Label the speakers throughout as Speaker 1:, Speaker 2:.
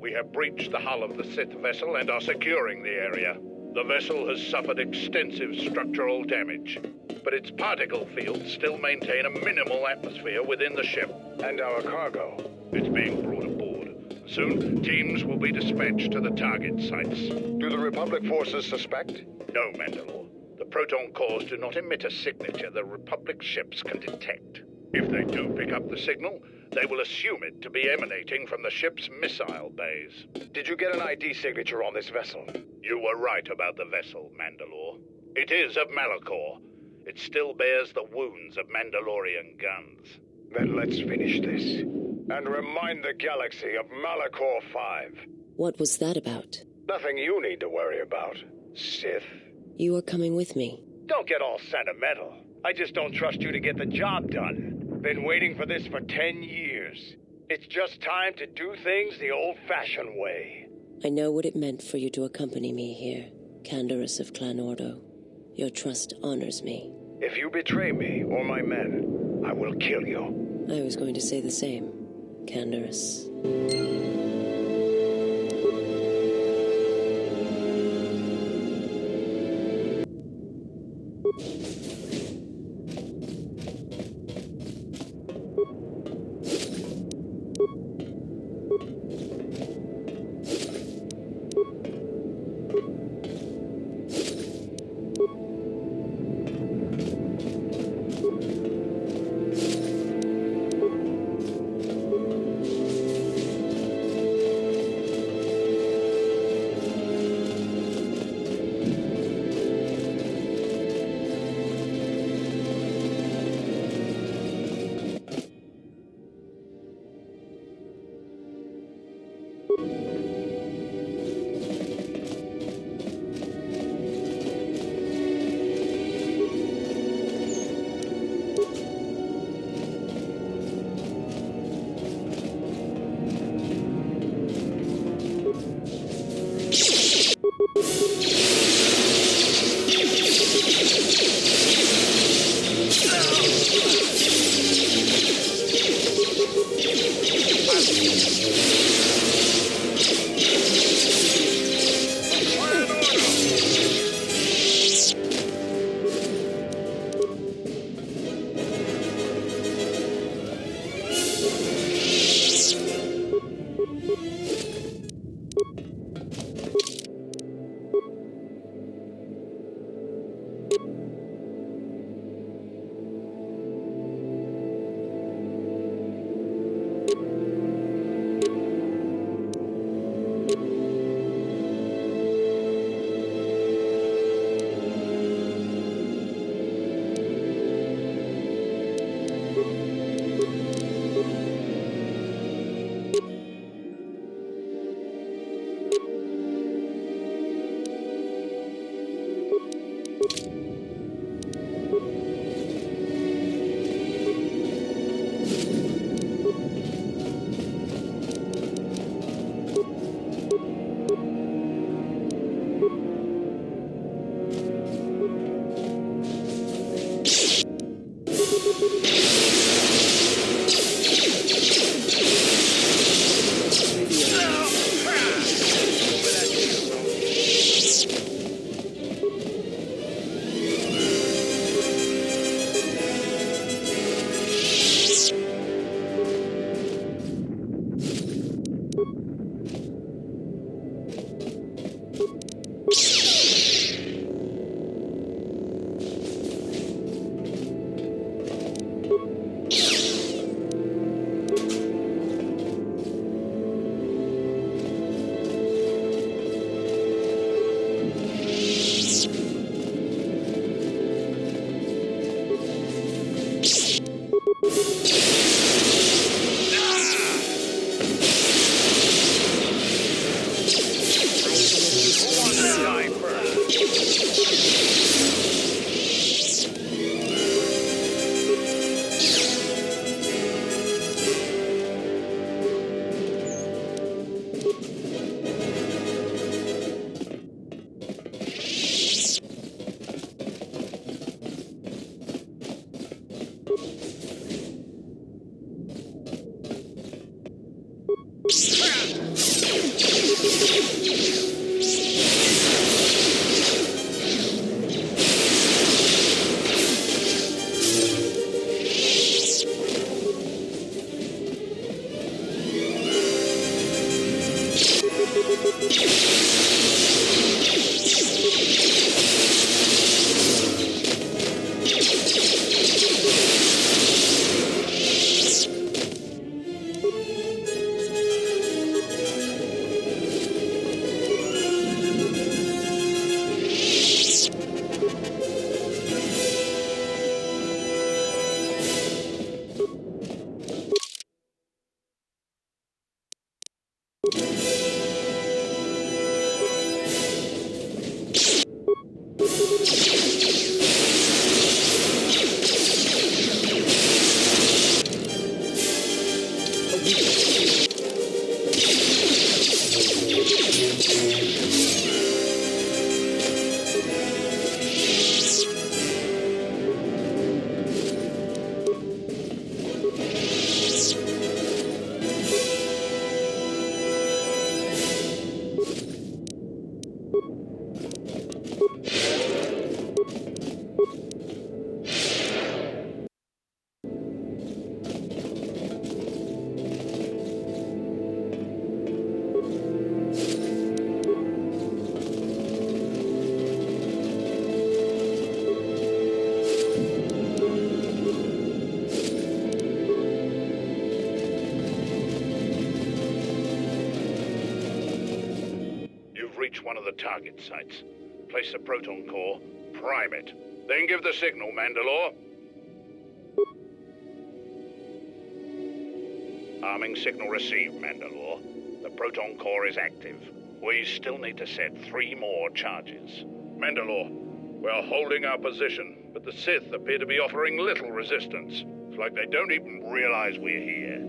Speaker 1: We have breached the hull of the Sith vessel and are securing the area. The vessel has suffered extensive structural damage, but its particle fields still maintain a minimal atmosphere within the ship.
Speaker 2: And our cargo?
Speaker 1: It's being brought aboard. Soon, teams will be dispatched to the target sites.
Speaker 2: Do the Republic forces suspect?
Speaker 1: No, Mandalore. The proton cores do not emit a signature the Republic ships can detect. If they do pick up the signal, they will assume it to be emanating from the ship's missile bays.
Speaker 2: Did you get an ID signature on this vessel?
Speaker 1: You were right about the vessel, Mandalore. It is of Malachor. It still bears the wounds of Mandalorian guns.
Speaker 2: Then let's finish this. And remind the galaxy of Malachor 5.
Speaker 3: What was that about?
Speaker 2: Nothing you need to worry about, Sith.
Speaker 3: You are coming with me.
Speaker 2: Don't get all sentimental. I just don't trust you to get the job done. Been waiting for this for 10 years. It's just time to do things the old-fashioned way.
Speaker 3: I know what it meant for you to accompany me here, Canderous of Clan Ordo. Your trust honors me.
Speaker 2: If you betray me or my men, I will kill you.
Speaker 3: I was going to say the same, Canderous.
Speaker 1: target sites. Place the proton core, prime it. Then give the signal, Mandalore. Arming signal received, Mandalore. The proton core is active. We still need to set 3 more charges. Mandalore, we're holding our position, but the Sith appear to be offering little resistance. It's like they don't even realize we're here.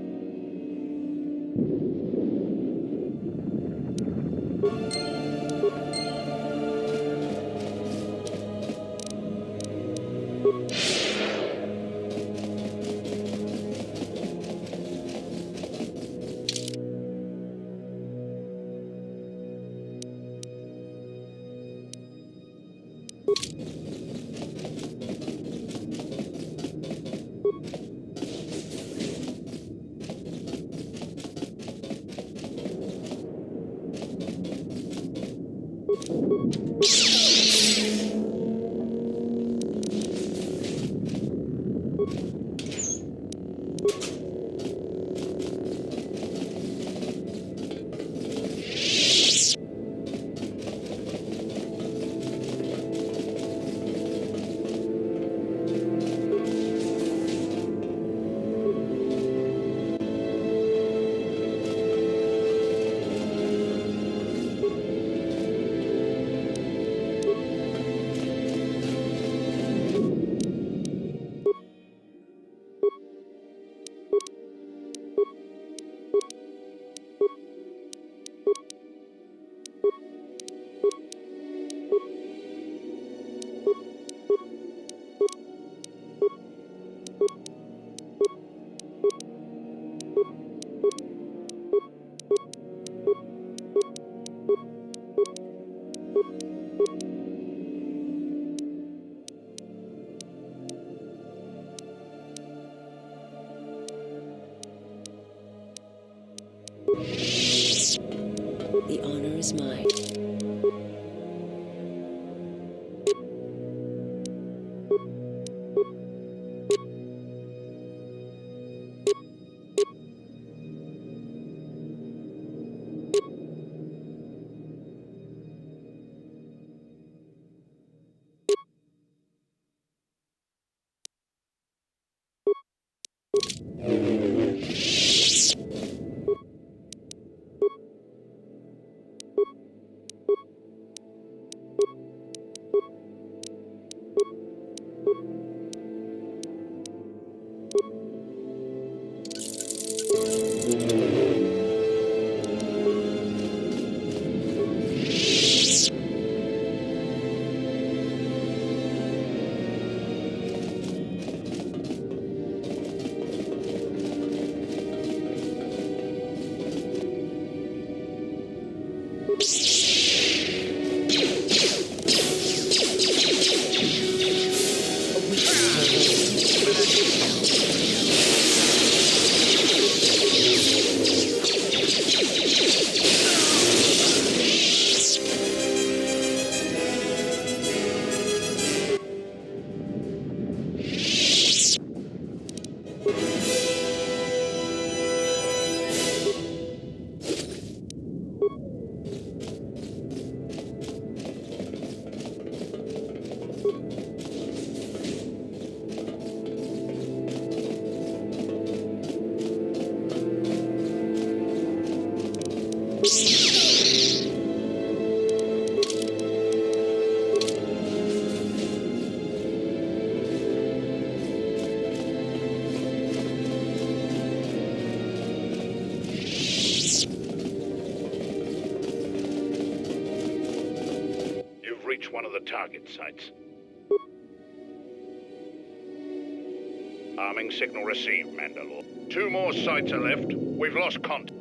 Speaker 3: The honor is mine.
Speaker 1: Reach one of the target sites. Arming signal received, Mandalore. 2 more sites are left. We've lost contact.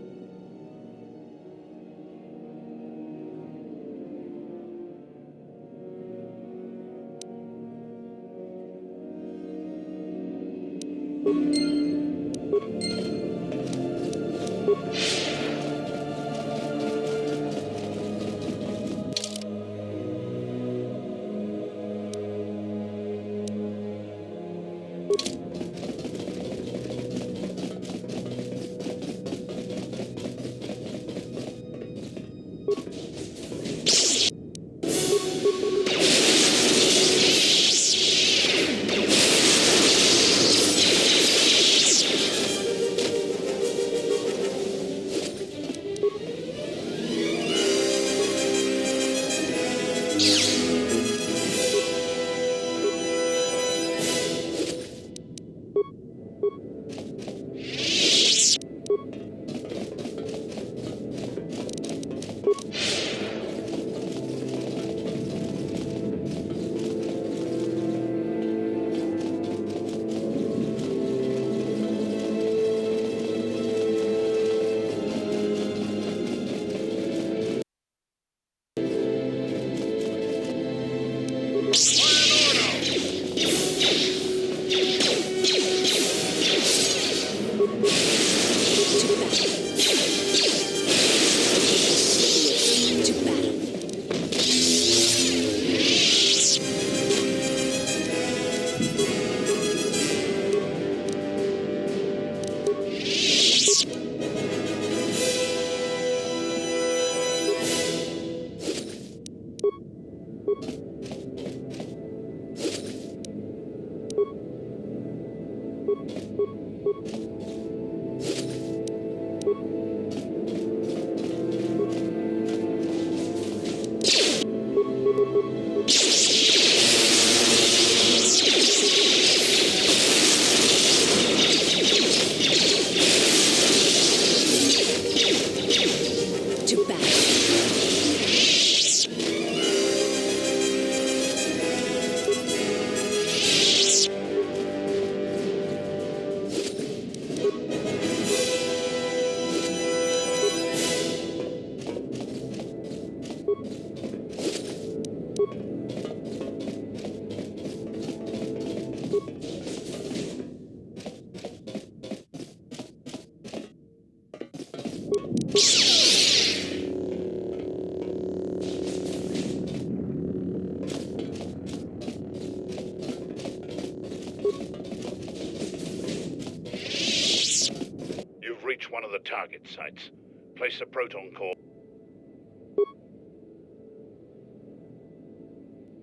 Speaker 1: target sites. Place the proton core.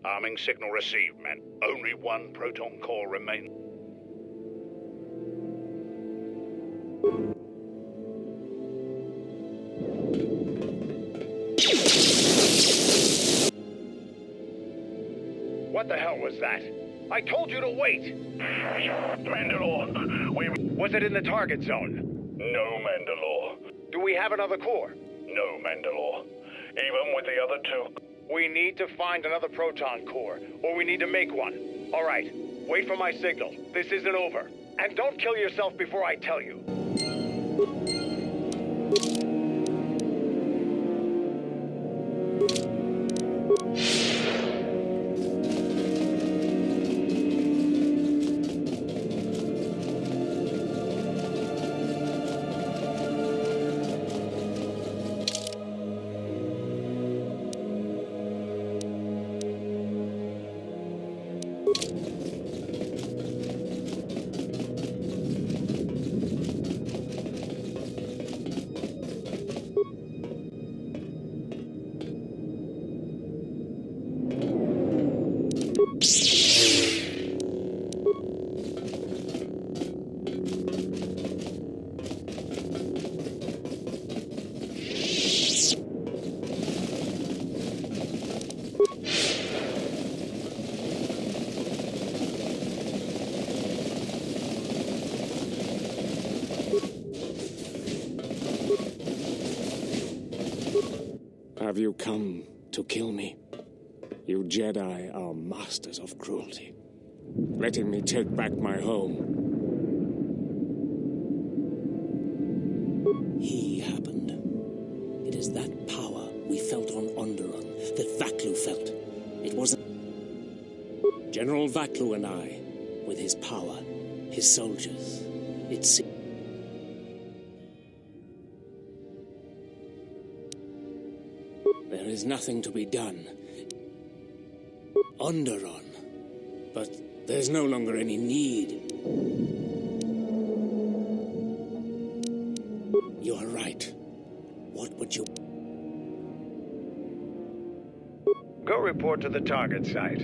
Speaker 1: Arming signal received, man. Only one proton core remains.
Speaker 2: What the hell was that? I told you to wait!
Speaker 1: Mandalore,
Speaker 2: Was it in the target zone?
Speaker 1: No, Mandalore.
Speaker 2: Do we have another core?
Speaker 1: No, Mandalore. Even with the other two.
Speaker 2: We need to find another proton core, or we need to make one. All right, wait for my signal. This isn't over. And don't kill yourself before I tell you.
Speaker 4: Have you come to kill me? You Jedi are masters of cruelty, letting me take back my home.
Speaker 5: He happened. It is that power we felt on Onderon that Vaklu felt. It wasn't General Vaklu and I, with his power, his soldiers. It's There is nothing to be done. Onderon. But there's no longer any need. You are right. What would you...
Speaker 2: Go report to the target site,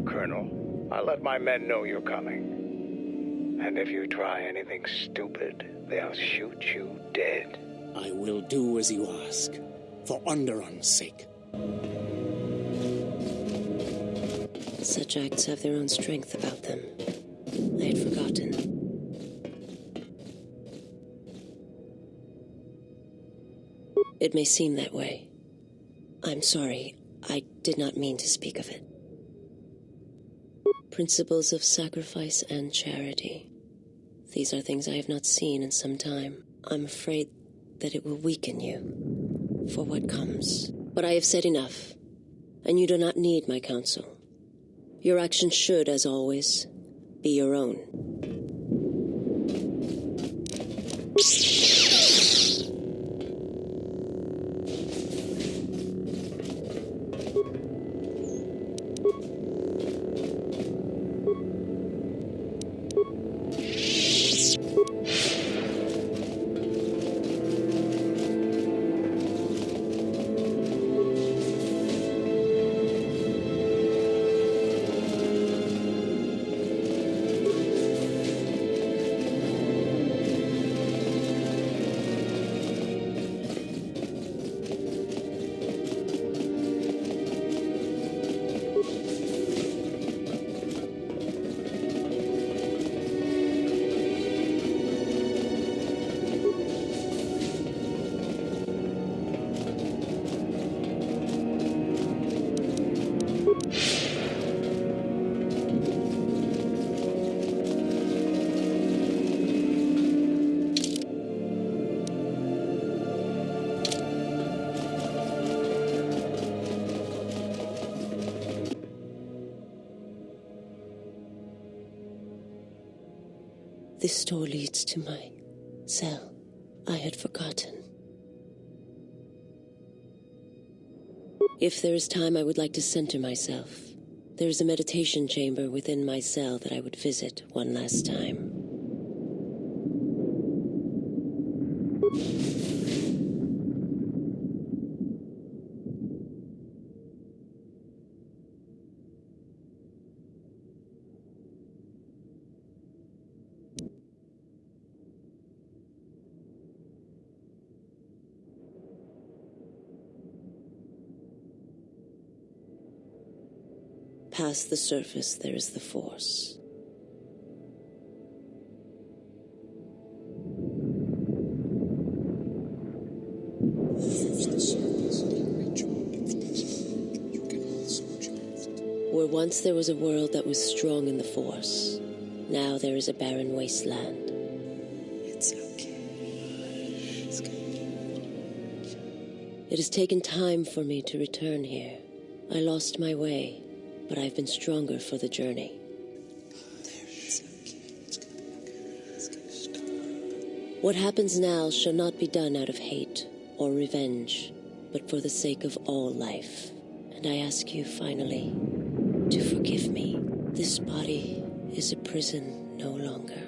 Speaker 2: Colonel. I'll let my men know you're coming. And if you try anything stupid, they'll shoot you dead.
Speaker 5: I will do as you ask, for Onderon's sake.
Speaker 3: Such acts have their own strength about them. I had forgotten. It may seem that way. I'm sorry. I did not mean to speak of it. Principles of sacrifice and charity. These are things I have not seen in some time. I'm afraid that it will weaken you for what comes. But I have said enough, and you do not need my counsel. Your actions should, as always, be your own. This door leads to my cell. I had forgotten. If there is time, I would like to center myself. There is a meditation chamber within my cell that I would visit one last time. Past the surface, there is the Force. Where once there was a world that was strong in the Force, now there is a barren wasteland.
Speaker 6: It's okay. It's good.
Speaker 3: It has taken time for me to return here. I lost my way, but I've been stronger for the journey.
Speaker 6: It's okay. It's gonna be okay. It's gonna stop.
Speaker 3: What happens now shall not be done out of hate or revenge, but for the sake of all life. And I ask you finally to forgive me. This body is a prison no longer.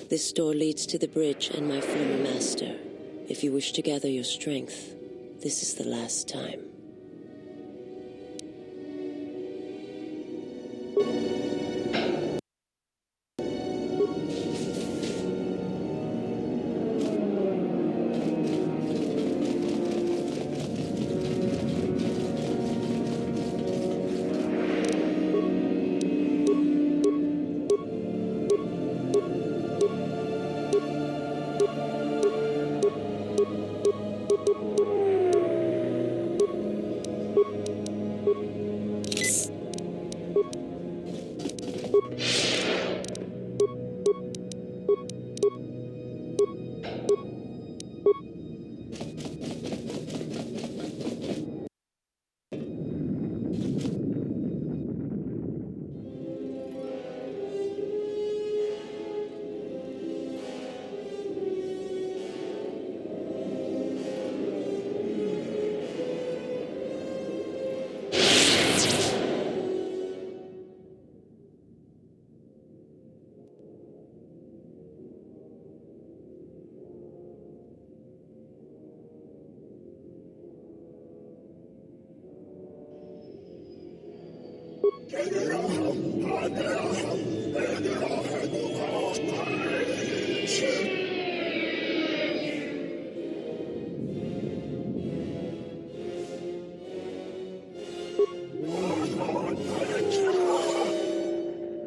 Speaker 3: This door leads to the bridge and my former master. If you wish to gather your strength, this is the last time.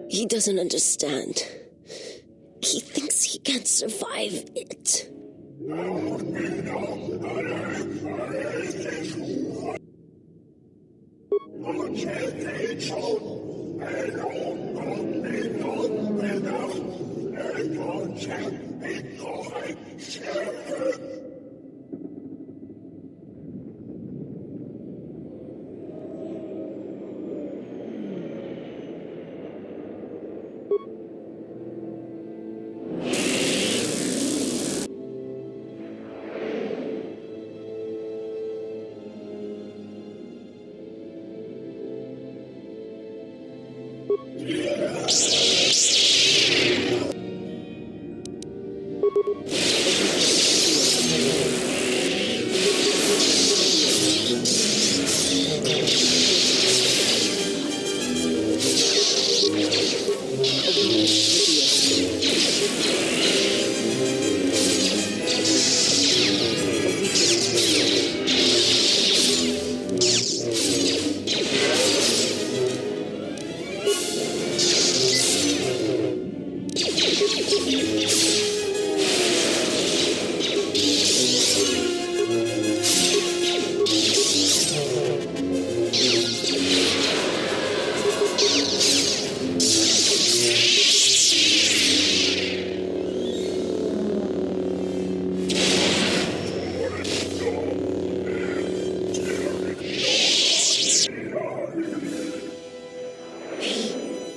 Speaker 3: He doesn't understand. He thinks he can survive it.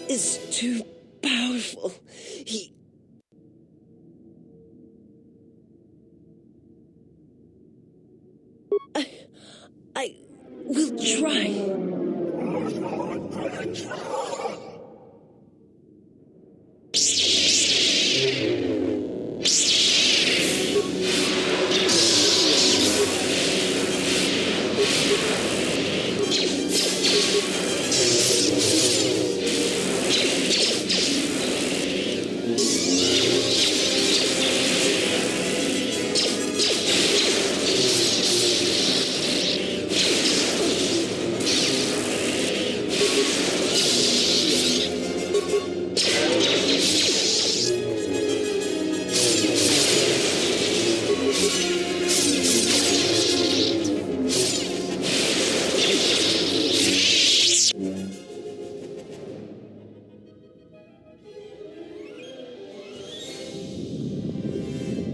Speaker 3: Is too powerful. I will try.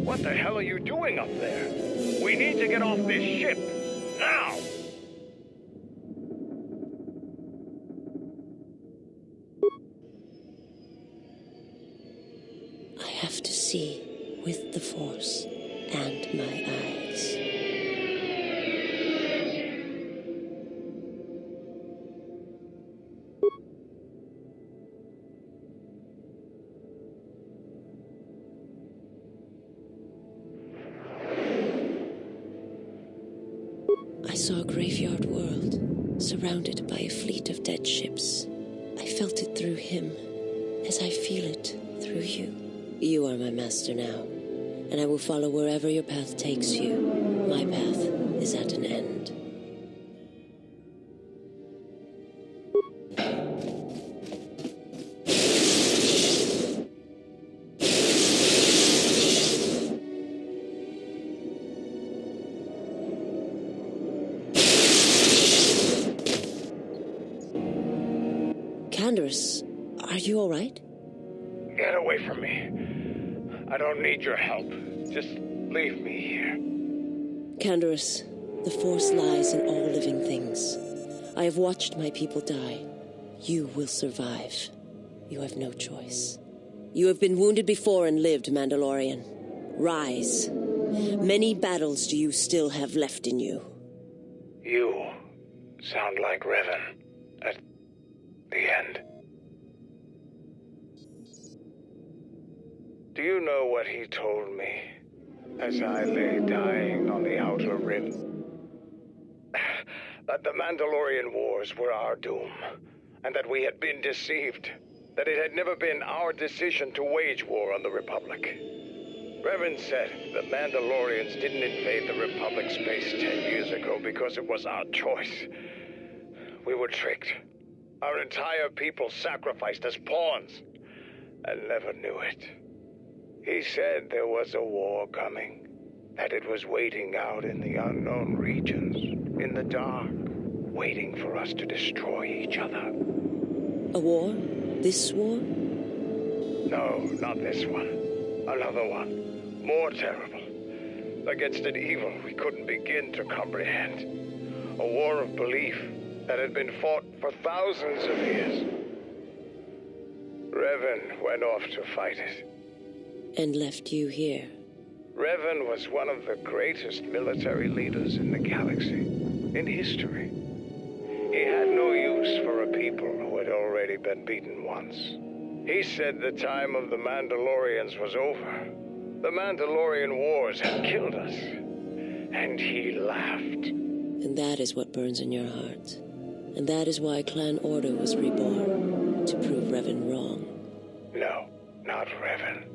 Speaker 2: What the hell are you doing up there? We need to get off this ship. Now!
Speaker 3: I have to see with the Force and my eyes. saw a graveyard world, surrounded by a fleet of dead ships. I felt it through him, as I feel it through you. You are my master now, and I will follow wherever your path takes you. My path is at an end. Canderous, are you all right?
Speaker 2: Get away from me. I don't need your help. Just leave me here.
Speaker 3: Canderous, the Force lies in all living things. I have watched my people die. You will survive. You have no choice. You have been wounded before and lived, Mandalorian. Rise. Many battles do you still have left in you.
Speaker 2: You sound like Revan at the end. Do you know what he told me as I lay dying on the Outer Rim? That the Mandalorian Wars were our doom, and that we had been deceived, that it had never been our decision to wage war on the Republic. Revan said the Mandalorians didn't invade the Republic's base 10 years ago because it was our choice. We were tricked. Our entire people sacrificed as pawns, and never knew it. He said there was a war coming, that it was waiting out in the unknown regions, in the dark, waiting for us to destroy each other.
Speaker 3: A war? This war?
Speaker 2: No, not this one. Another one. More terrible. Against an evil we couldn't begin to comprehend. A war of belief that had been fought for thousands of years. Revan went off to fight it.
Speaker 3: And left you here.
Speaker 2: Revan was one of the greatest military leaders in the galaxy, in history. He had no use for a people who had already been beaten once. He said the time of the Mandalorians was over. The Mandalorian Wars had killed us. And he laughed.
Speaker 3: And that is what burns in your heart. And that is why Clan Order was reborn, to prove Revan wrong.
Speaker 2: No, not Revan.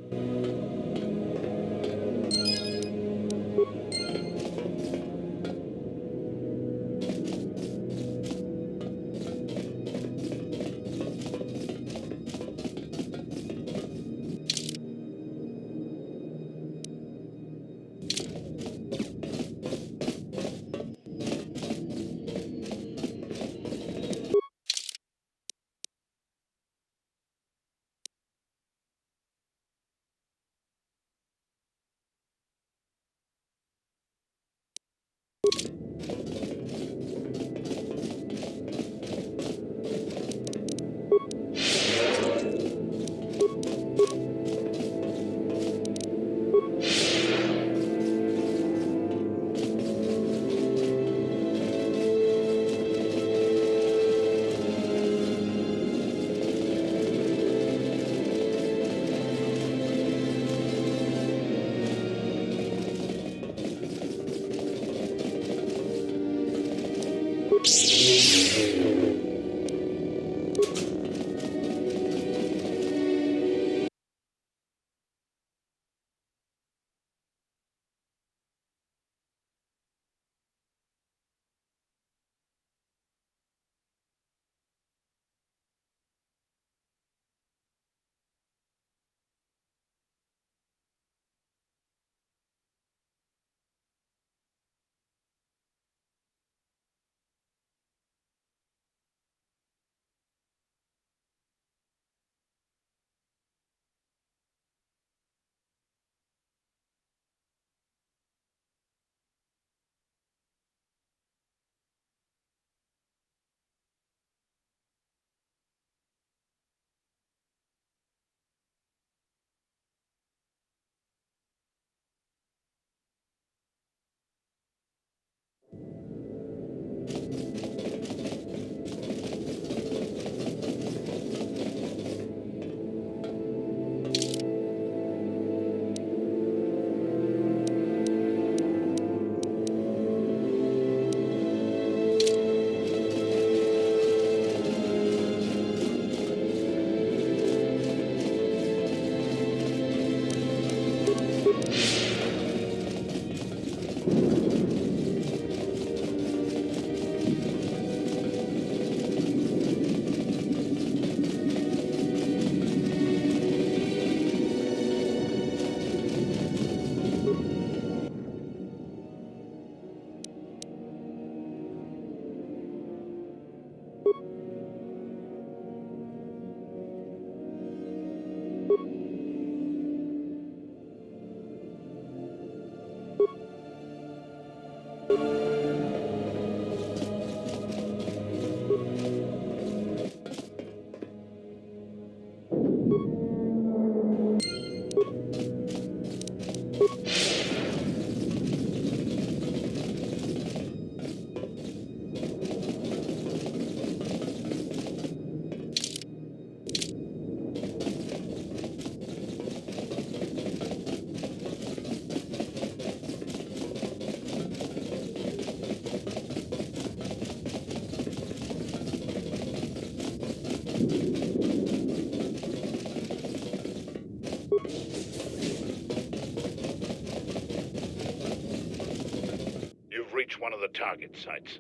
Speaker 1: target sites.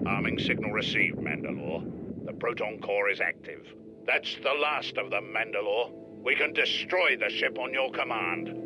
Speaker 1: Arming signal received, Mandalore. The proton core is active. That's the last of them, Mandalore. We can destroy the ship on your command.